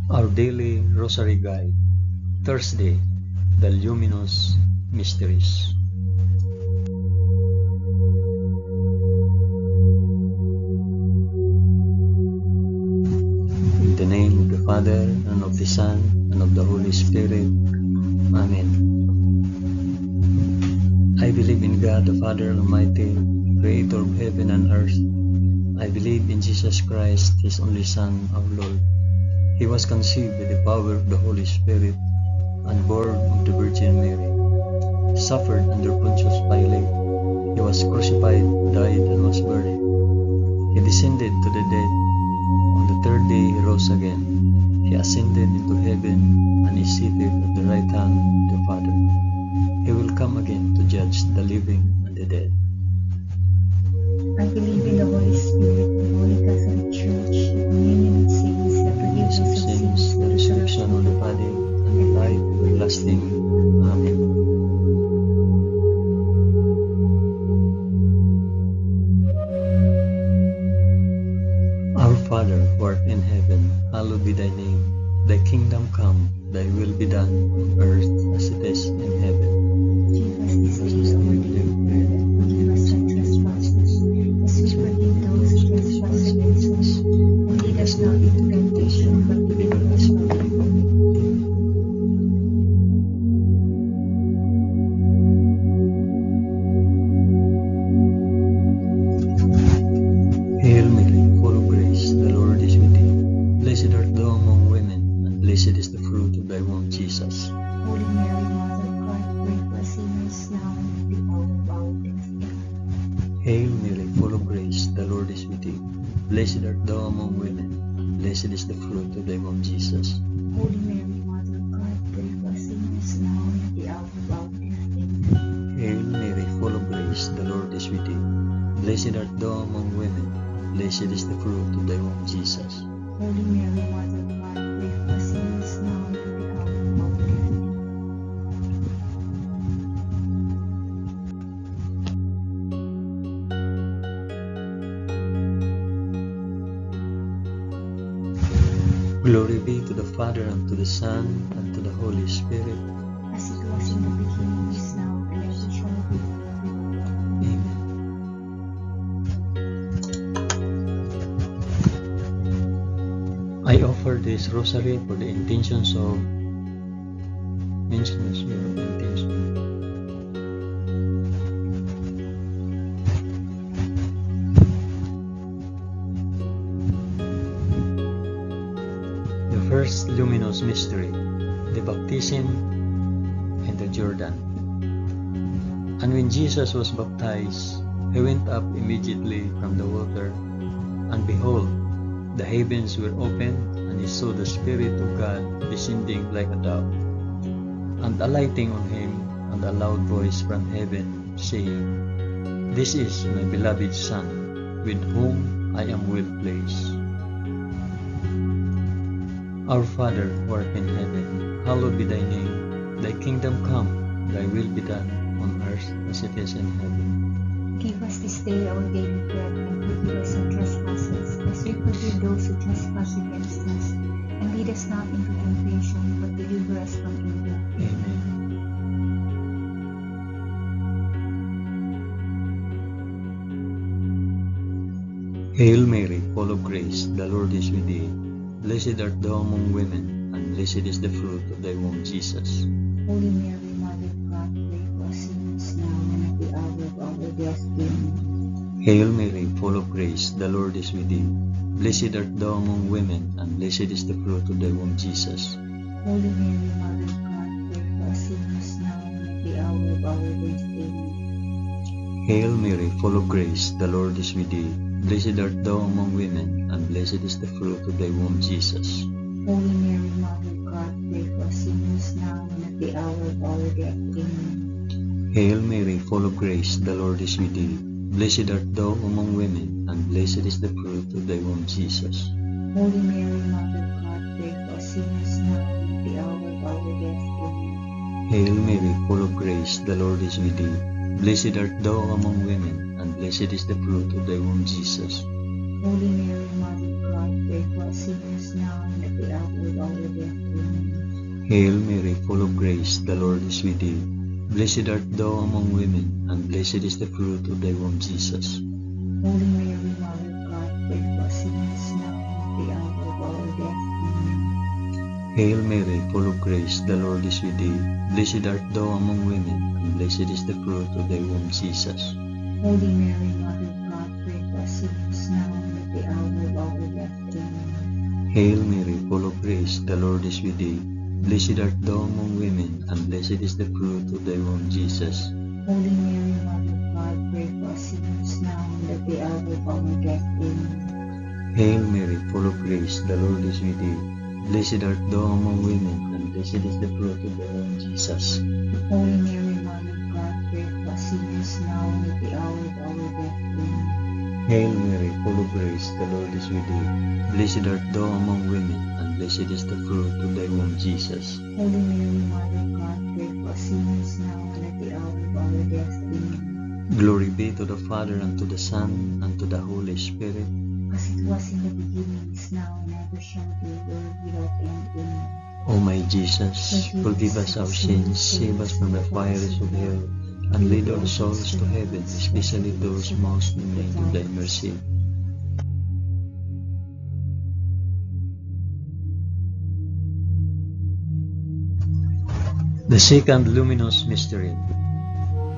Our daily Rosary Guide, Thursday, the Luminous Mysteries. In the name of the Father, and of the Son, and of the Holy Spirit. Amen. I believe in God, the Father Almighty, Creator of heaven and earth. I believe in Jesus Christ, His only Son, our Lord. He was conceived by the power of the Holy Spirit and born of the Virgin Mary. Suffered under Pontius Pilate. He was crucified, died, and was buried. He descended to the dead. On the third day He rose again. He ascended into heaven and is seated at the right hand of the Father. He will come again to judge the living and the dead. I believe in the Holy Spirit, the Holy Catholic Church, the communion of saints, the forgiveness of sins, the resurrection of the body, and the life everlasting. Amen. Our Father, who art in heaven, hallowed be thy name. Thy kingdom come, thy will be done on earth as it is in heaven. Give us this day our daily bread, and forgive us our trespasses, as we forgive those who trespass against us. And lead us not into temptation, but deliver us from evil. Hail Mary, full of grace, the Lord is with thee. Blessed art thou among women, and blessed is the fruit of thy womb, Jesus. Holy Mary, Mother of God, pray for us sinners now and at the hour of our death. Amen. Hail Mary, full of grace, the Lord is with thee. Blessed art thou among women, and blessed is the fruit of thy womb, Jesus. Holy Mary, Mother of God, pray for us sinners now and at the hour of our death. Amen. Hail Mary, full of grace, the Lord is with thee. Blessed art thou among women, and blessed is the fruit of thy womb, Jesus. Holy Mary, Mother of God, pray for us sinners now and at the hour of our death. Glory be to the Father, and to the Son, and to the Holy Spirit. As it was in the beginning, is now, and ever shall be, world. Amen. I offer this rosary for the intentions of mentions your intention. The first luminous mystery, the baptism in the Jordan. And when Jesus was baptized, he went up immediately from the water, and behold, the heavens were opened, and he saw the Spirit of God descending like a dove, and alighting on him, and a loud voice from heaven, saying, This is my beloved Son, with whom I am well pleased. Our Father, who art in heaven, hallowed be thy name. Thy kingdom come, thy will be done, on earth as it is in heaven. Give us this day our daily bread, and forgive us our trespasses, as we forgive those who trespass against us. And lead us not into temptation, but deliver us from evil. Amen. Hail Mary, full of grace, the Lord is with thee. Blessed art thou among women, and blessed is the fruit of thy womb, Jesus. Holy Mary, Mother of God, pray for us sinners now and at the hour of our death. Amen. Hail Mary, full of grace, the Lord is with thee. Blessed art thou among women, and blessed is the fruit of thy womb, Jesus. Holy Mary, Mother of God, pray for us sinners now and at the hour of our death. Amen. Hail Mary, full of grace, the Lord is with thee. Blessed art thou among women, and blessed is the fruit of thy womb, Jesus. Holy Mary, Mother of God, pray for us sinners now and at the hour of our death. Amen. Hail Mary, full of grace, the Lord is with thee. Blessed art thou among women, and blessed is the fruit of thy womb, Jesus. Holy Mary, Mother of God, pray for us sinners now and at the hour of our death. Amen. Hail Mary, full of grace, the Lord is with thee. Blessed art thou among women, and blessed is the fruit of thy womb, Jesus. Holy Mary, Mother of God, pray for us sinners now and at the hour of our death. Amen. Hail Mary, full of grace, the Lord is with thee. Blessed art thou among women, and blessed is the fruit of thy womb, Jesus. Holy Mary, Mother of God, pray for us sinners now and at the hour of our death. Amen. Hail Mary, full of grace, the Lord is with thee. Blessed art thou among women, and blessed is the fruit of thy womb, Jesus. Holy Mary, Mother of God, pray for us sinners now and at the hour of our death. Amen. Hail Mary, full of grace, the Lord is with thee. Blessed art thou among women, and blessed is the fruit of thy womb, Jesus. Holy Mary, Mother of God, pray for us sinners now and at the hour of our death. Amen. Hail Mary, full of grace, the Lord is with thee. Blessed art thou among women, and blessed is the fruit of thy womb, Jesus. Holy Mary, Mother of God, pray for us sinners now and at the hour of our death. Amen. Hail Mary, full of grace, the Lord is with thee. Blessed art thou among women, and blessed is the fruit of thy womb, Jesus. Holy Mary, Mother of God, pray for us sinners now and at the hour of our death. Amen. Glory be to the Father, and to the Son, and to the Holy Spirit. As it was in the beginning, is now, and ever shall be, world without end. Amen. O my Jesus, forgive us our sins, save us from the fires of hell, and lead all souls to heaven, especially those most in need of thy mercy. The second luminous mystery,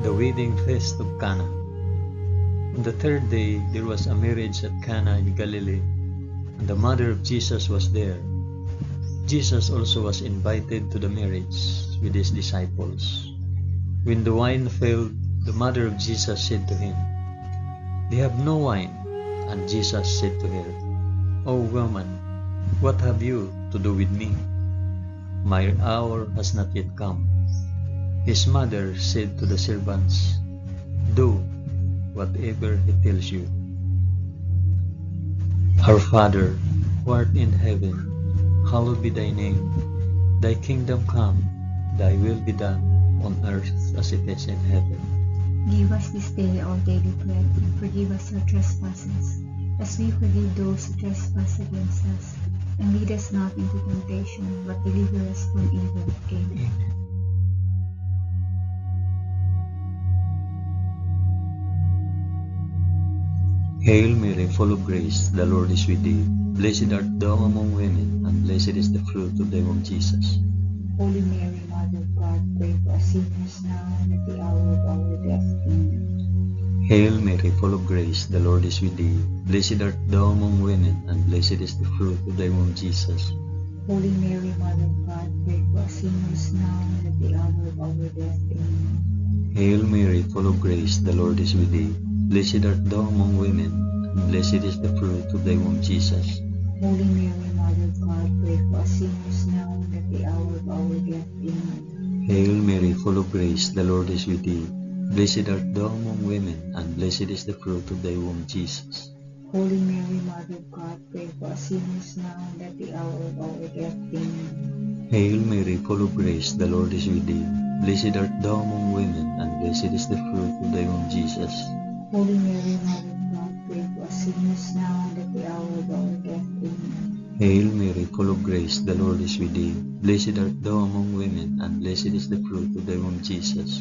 the wedding feast of Cana. On the third day there was a marriage at Cana in Galilee, and the mother of Jesus was there. Jesus also was invited to the marriage with his disciples. When the wine failed, the mother of Jesus said to him, "They have no wine." And Jesus said to her, "O woman, what have you to do with me? My hour has not yet come." His mother said to the servants, "Do whatever he tells you." Our Father, who art in heaven, hallowed be thy name. Thy kingdom come, thy will be done, on earth as it is in heaven. Give us this day our daily bread, and forgive us our trespasses, as we forgive those who trespass against us. And lead us not into temptation, but deliver us from evil. Amen. Hail Mary, full of grace, the Lord is with thee. Blessed art thou among women, and blessed is the fruit of thy womb, Jesus. Holy Mary, Mother of God, pray for us sinners now and at the hour of our death. Amen. Hail Mary, full of grace, the Lord is with thee. Blessed art thou among women, and blessed is the fruit of thy womb, Jesus. Holy Mary, Mother of God, pray for us sinners now and at the hour of our death. Amen. Hail Mary, full of grace, the Lord is with thee. Blessed art thou among women, and blessed is the fruit of thy womb, Jesus. Holy Mary, Mother of God, pray for us sinners now and at the hour of our death. Amen. Hail Mary, full of grace, the Lord is with thee. Blessed art thou among women, and blessed is the fruit of thy womb, Jesus. Holy Mary, Mother of God, pray for us sinners now and at the hour of our death. Amen. Hail Mary, full of grace, the Lord is with thee. Blessed art thou among women, and blessed is the fruit of thy womb, Jesus. Holy Mary, Mother of God, pray for us sinners now and at the hour of our death. Amen. Hail Mary, full of grace, the Lord is with thee. Blessed art thou among women, and blessed is the fruit of thy womb, Jesus.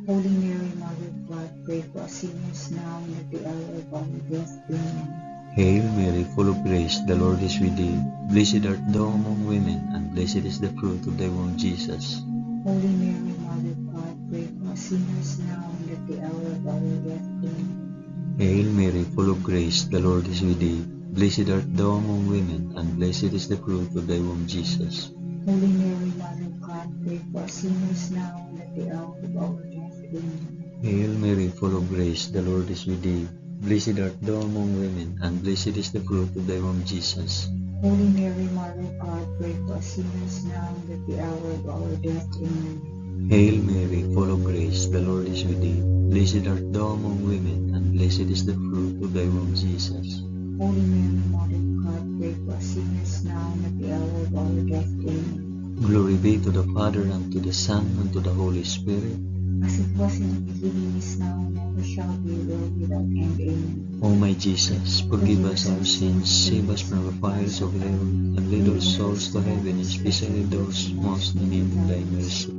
Holy Mary, Mother of God, pray for us sinners now and at the hour of our death. Amen. Hail Mary, full of grace, the Lord is with thee. Blessed art thou among women, and blessed is the fruit of thy womb, Jesus. Holy Mary, Mother of God, pray for us sinners now and at the hour of our death. Amen. Hail Mary, full of grace, the Lord is with thee. Blessed art thou among women, and blessed is the fruit of thy womb, Jesus. Holy Mary, Mother of God, pray for us sinners now and at the hour of our death. Amen. Hail Mary, full of grace, the Lord is with thee. Blessed art thou among women, and blessed is the fruit of thy womb, Jesus. Holy Mary, Mother of God, pray for us sinners now and at the hour of our death. Amen. Hail Mary, full of grace, the Lord is with thee. Blessed art thou among women, and blessed is the fruit of thy womb, Jesus. Holy Mary, Mother of God, pray for us sinners now and at the hour of our death. Amen. Glory be to the Father, and to the Son, and to the Holy Spirit. As it was in the beginning, is now, and ever shall be, world without end. Amen. O my Jesus, forgive us our sins, save us from the fires of hell, and lead all souls to heaven, especially those most in need of thy mercy.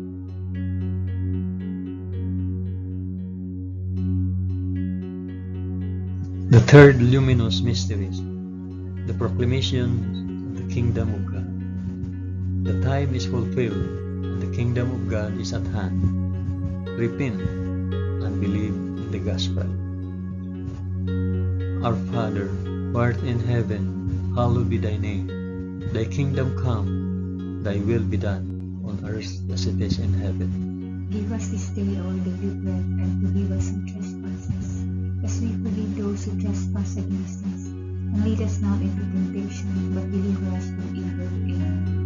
The third luminous mystery, the proclamation of the kingdom of God. The time is fulfilled, and the kingdom of God is at hand. Repent and believe in the gospel. Our Father, who art in heaven, hallowed be thy name. Thy kingdom come, thy will be done, on earth as it is in heaven. Give us this day our daily bread, and forgive us our trespasses, as we forgive those who trespass against us. And lead us not into temptation, but deliver us from evil. Amen.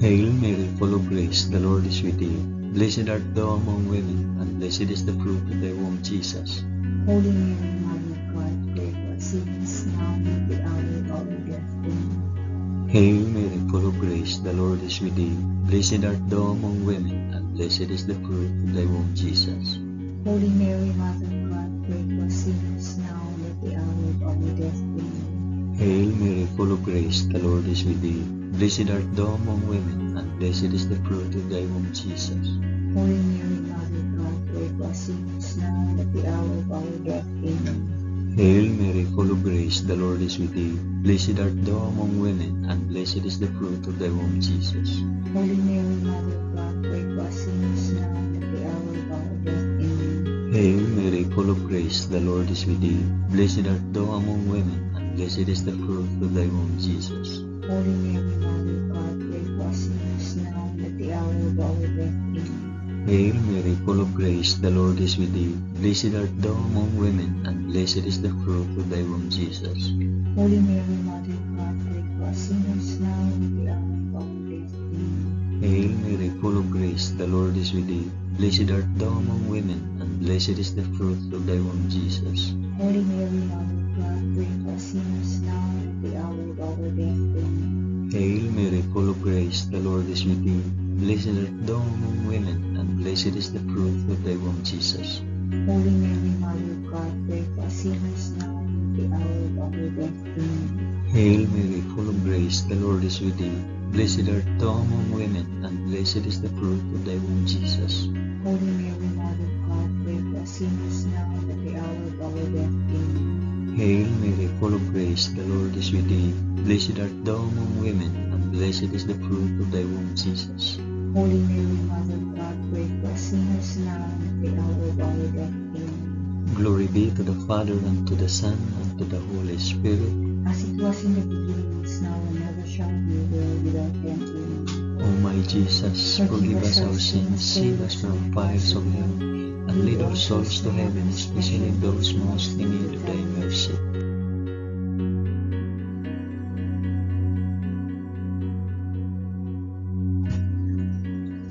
Hail Mary, full of grace, the Lord is with thee. Blessed art thou among women, and blessed is the fruit of thy womb, Jesus. Holy Mary, Mother of God, pray for us sinners, now and at the hour of our death. Amen. Hail Mary, full of grace, the Lord is with thee. Blessed art thou among women, and blessed is the fruit of thy womb, Jesus. Holy Mary, Mother of God, pray for us sinners, now and at the hour of our death. Amen. Hail Mary, full of grace, the Lord is with thee. Blessed art thou among women, and blessed is the fruit of thy womb, Jesus. Holy Mary, Mother of God, pray for us sinners, now and at the hour of our death. Amen. Hail Mary, full of grace, the Lord is with thee. Blessed art thou among women, and blessed is the fruit of thy womb, Jesus. Holy Mary, Mother of God, pray for us sinners, now and at the hour of our death. Amen. Hail Mary, full of grace, the Lord is with thee. Blessed art thou among women, and blessed is the fruit of thy womb, Jesus. Holy Mary, Mother of God, pray for us sinners, now and at the hour of our death. Amen. Hail Mary, full of grace, the Lord is with thee. Blessed art thou among women, and blessed is the fruit of thy womb, Jesus. Holy Mary, Mother of God, pray for us sinners, now and at the hour of our death. Amen. Hail Mary, full of grace, the Lord is with thee. Blessed art thou among women, and blessed is the fruit of thy womb, Jesus. Holy Mary, Mother of God, pray for us sinners, now and at the hour of our death. Amen. Hail Mary, full of grace, the Lord is with thee. Blessed art thou among women, and blessed is the fruit of thy womb, Jesus. Holy Mary, Mother of God, pray for us sinners, now and at the hour of our death. Amen. Hail Mary, full of grace, the Lord is with thee. Blessed art thou among women, and blessed is the fruit of thy womb, Jesus. Holy Mary, Mother of God, pray for us sinners, now and at the hour of our death. Amen. Hail Mary, full of grace, the Lord is with thee. Blessed art thou among women, and blessed is the fruit of thy womb, Jesus. Holy Mary, Mother of God, pray for us sinners, now and at the hour of our death. Amen. Glory be to the Father, and to the Son, and to the Holy Spirit. As it was in the beginning, is now, and ever shall be, world without end. Amen. O my Jesus, forgive us our sins, save us from the fires of hell, and lead all souls to heaven, especially those most in need of thy mercy.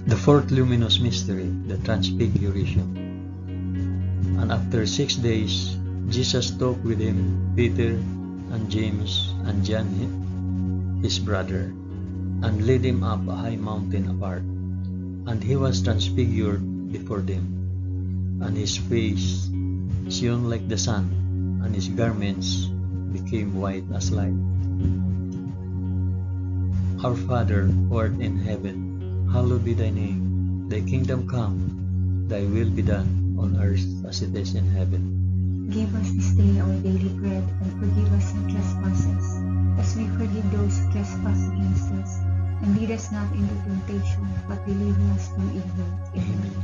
The fourth luminous mystery, the Transfiguration. And after 6 days, Jesus took with him Peter and James and John his brother, and led him up a high mountain apart. And he was transfigured before them, and his face shone like the sun, and his garments became white as light. Our Father, who art in heaven, hallowed be thy name. Thy kingdom come, thy will be done, on earth as it is in heaven. Give us this day our daily bread, and forgive us our trespasses, as we forgive those who trespass against us. And lead us not into temptation, but deliver us from evil. Amen.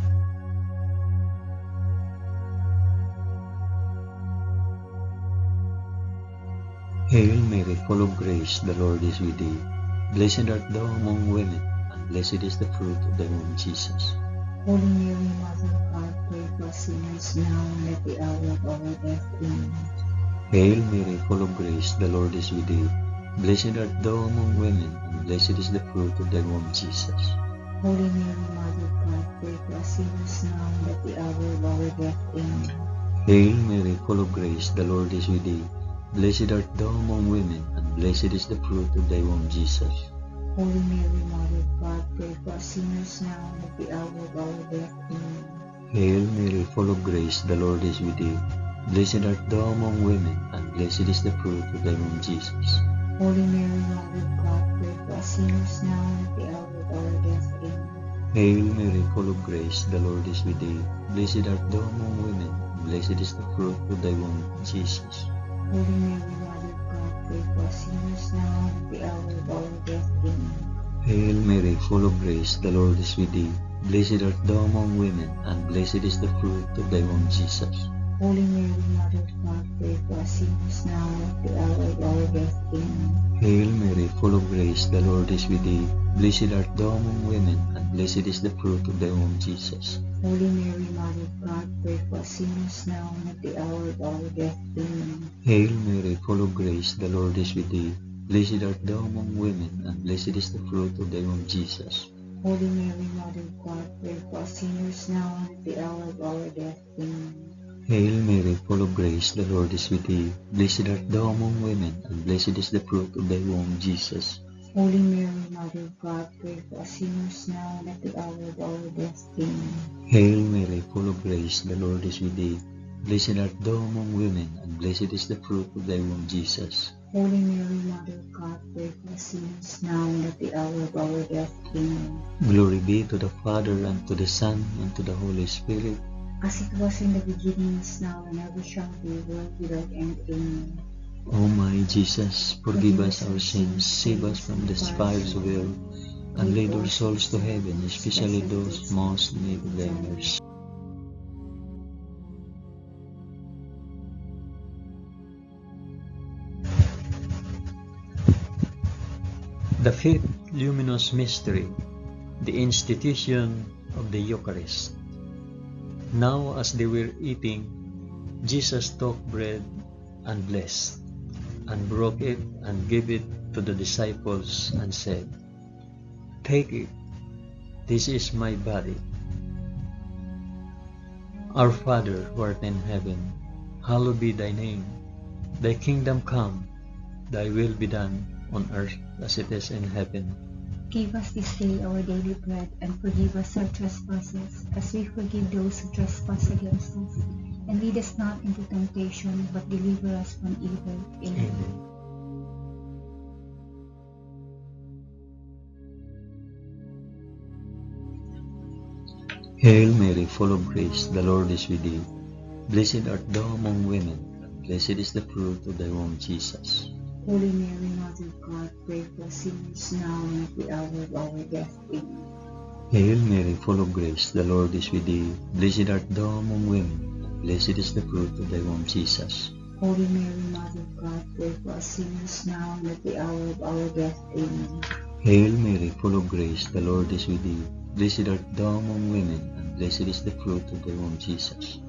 Hail Mary, full of grace, the Lord is with thee. Blessed art thou among women, and blessed is the fruit of thy womb, Jesus. Holy Mary, Mother of God, pray for us sinners, now and at the hour of our death. Amen. Hail Mary, full of grace, the Lord is with thee. Blessed art thou among women, and blessed is the fruit of thy womb, Jesus. Holy Mary, Mother of God, pray for us sinners, now and at the hour of our death. Amen. Hail Mary, full of grace, the Lord is with thee. Blessed art thou among women, and blessed is the fruit of thy womb, Jesus. Holy Mary, Mother of God, pray for us sinners now and at the hour of our death. Amen. Hail Mary, full of grace, the Lord is with thee. Blessed art thou among women, and blessed is the fruit of thy womb, Jesus. Holy Mary, Mother of God, pray for us sinners now and at the hour of our death. Amen. Hail Mary, full of grace, the Lord is with thee. Blessed art thou among women, and blessed is the fruit of thy womb, Jesus. Holy Mary, Mother of God, pray for us sinners now and at the hour of our death. Amen. Hail Mary, full of grace, the Lord is with thee. Blessed art thou among women, and blessed is the fruit of thy womb, Jesus. Holy Mary, Mother of God, pray for us sinners now and at the hour of our death. Amen. Hail Mary, full of grace, the Lord is with thee. Blessed art thou among women, and blessed is the fruit of thy womb, Jesus. Holy Mary, Mother of God, pray for us sinners now and at the hour of our death. Amen. Hail Mary, full of grace, the Lord is with thee. Blessed art thou among women, and blessed is the fruit of thy womb, Jesus. Holy Mary, Mother of God, pray for us sinners now and at the hour of our death. Amen. Hail Mary, full of grace, the Lord is with thee. Blessed art thou among women, and blessed is the fruit of thy womb, Jesus. Holy Mary, Mother of God, pray for us sinners now and at the hour of our death. Amen. Hail Mary, full of grace, the Lord is with thee. Blessed art thou among women, and blessed is the fruit of thy womb, Jesus. Holy Mary, Mother of God, pray for us sinners now and at the hour of our death. Amen. Glory be to the Father, and to the Son, and to the Holy Spirit. As it was in the beginning, is now, and ever shall be, world without end. Amen. O my Jesus, forgive us our sins, save us from the fires of hell, and lead our souls to heaven, especially those most in need of thy mercy. The fifth luminous mystery, the institution of the Eucharist. Now as they were eating, Jesus took bread and blessed, and broke it and gave it to the disciples and said, "Take it, this is my body." Our Father who art in heaven, hallowed be thy name. Thy kingdom come, thy will be done on earth as it is in heaven. Give us this day our daily bread, and forgive us our trespasses, as we forgive those who trespass against us. And lead us not into temptation, but deliver us from evil. Amen. Amen. Hail Mary, full of grace, the Lord is with thee. Blessed art thou among women, and blessed is the fruit of thy womb, Jesus. Holy Mary, Mother of God, pray for us sinners now and at the hour of our death. Amen. Hail Mary, full of grace, the Lord is with thee. Blessed art thou among women, and blessed is the fruit of thy womb, Jesus. Holy Mary, Mother of God, pray for us sinners now and at the hour of our death. Amen. Hail Mary, full of grace, the Lord is with thee. Blessed art thou among women, and blessed is the fruit of thy womb, Jesus.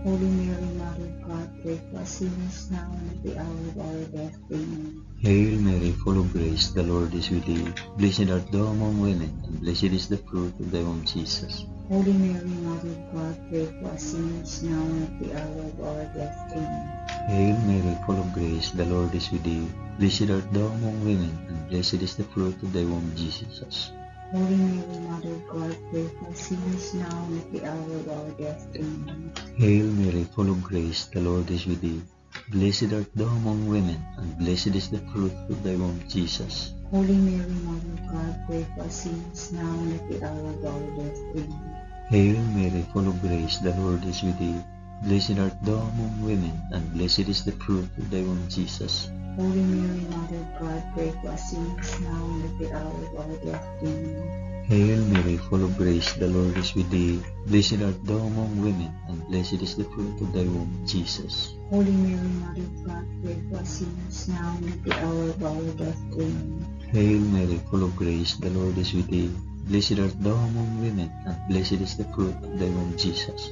Holy Mary, Mother of God, pray for us sinners now and at the hour of our death. Amen. Hail Mary, full of grace, the Lord is with thee. Blessed art thou among women, and blessed is the fruit of thy womb, Jesus. Holy Mary, Mother of God, pray for us sinners now and at the hour of our death. Amen. Hail Mary, full of grace, the Lord is with thee. Blessed art thou among women, and blessed is the fruit of thy womb, Jesus. Holy Mary, Mother of God, pray for us sinners now and at the hour of our death. Amen. Hail Mary, full of grace, the Lord is with thee. Blessed art thou among women, and blessed is the fruit of thy womb, Jesus. Holy Mary, Mother of God, pray for us sinners now and at the hour of our death. Amen. Hail Mary, full of grace, the Lord is with thee. Blessed art thou among women, and blessed is the fruit of thy womb, Jesus. Holy Mary, Mother of God, pray for us sinners now and at the hour of our death. Amen. Hail Mary, full of grace, the Lord is with thee. Blessed art thou among women, and blessed is the fruit of thy womb, Jesus. Holy Mary, Mother of God, pray for us sinners now and at the hour of our death. Amen. Hail Mary, full of grace, the Lord is with thee. Blessed art thou among women, and blessed is the fruit of thy womb, Jesus.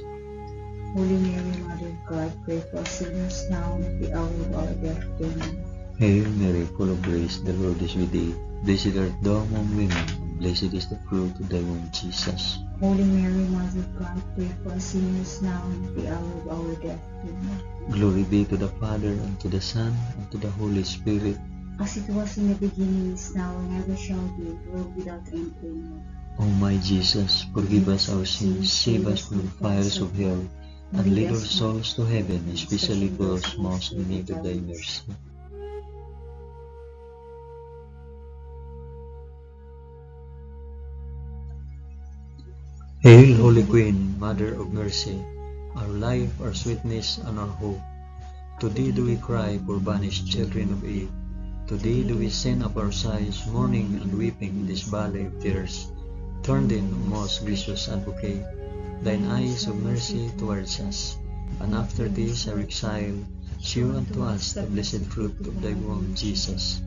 Holy Mary, Mother of God, pray for us sinners now and at the hour of our death. Amen. Hail Mary, full of grace, the Lord is with thee. Blessed art thou among women, and blessed is the fruit of thy womb, Jesus. Holy Mary, Mother of God, pray for us sinners now and at the hour of our death. Amen. Glory be to the Father, and to the Son, and to the Holy Spirit. as it was in the beginning, is now, and ever shall be, world without end. Amen. O my Jesus, forgive us our sins, save us from the fires of hell, and lead our souls to heaven, especially those most in need of thy mercy. Hail, Holy Queen, Mother of Mercy, our life, our sweetness, and our hope. To thee do we cry, poor banished children of Eve. To thee do we send up our sighs, mourning and weeping in this valley of tears. Turn then, O most gracious Advocate, thine eyes of mercy towards us, and after this our exile, shew unto us the blessed fruit of thy womb, Jesus.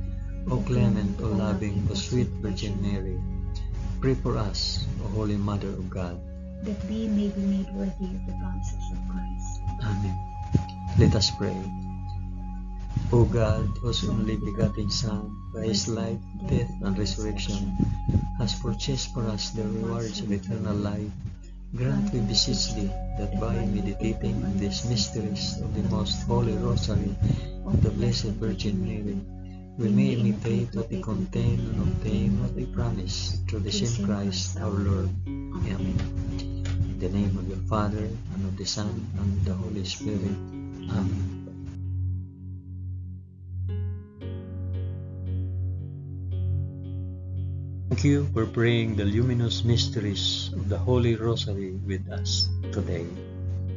O clement, O loving, O sweet Virgin Mary, pray for us, O Holy Mother of God, that we may be made worthy of the promises of Christ. Amen. Let us pray. O God, whose only begotten Son, by his life, death, and resurrection, has purchased for us the rewards of eternal life, grant, we beseech thee, that by meditating on these mysteries of the most holy Rosary of the Blessed Virgin Mary, we may imitate what they contain and obtain what they promise, through the same Christ our Lord. Amen. In the name of the Father, and of the Son, and of the Holy Spirit. Amen. Thank you for praying the luminous mysteries of the Holy Rosary with us today.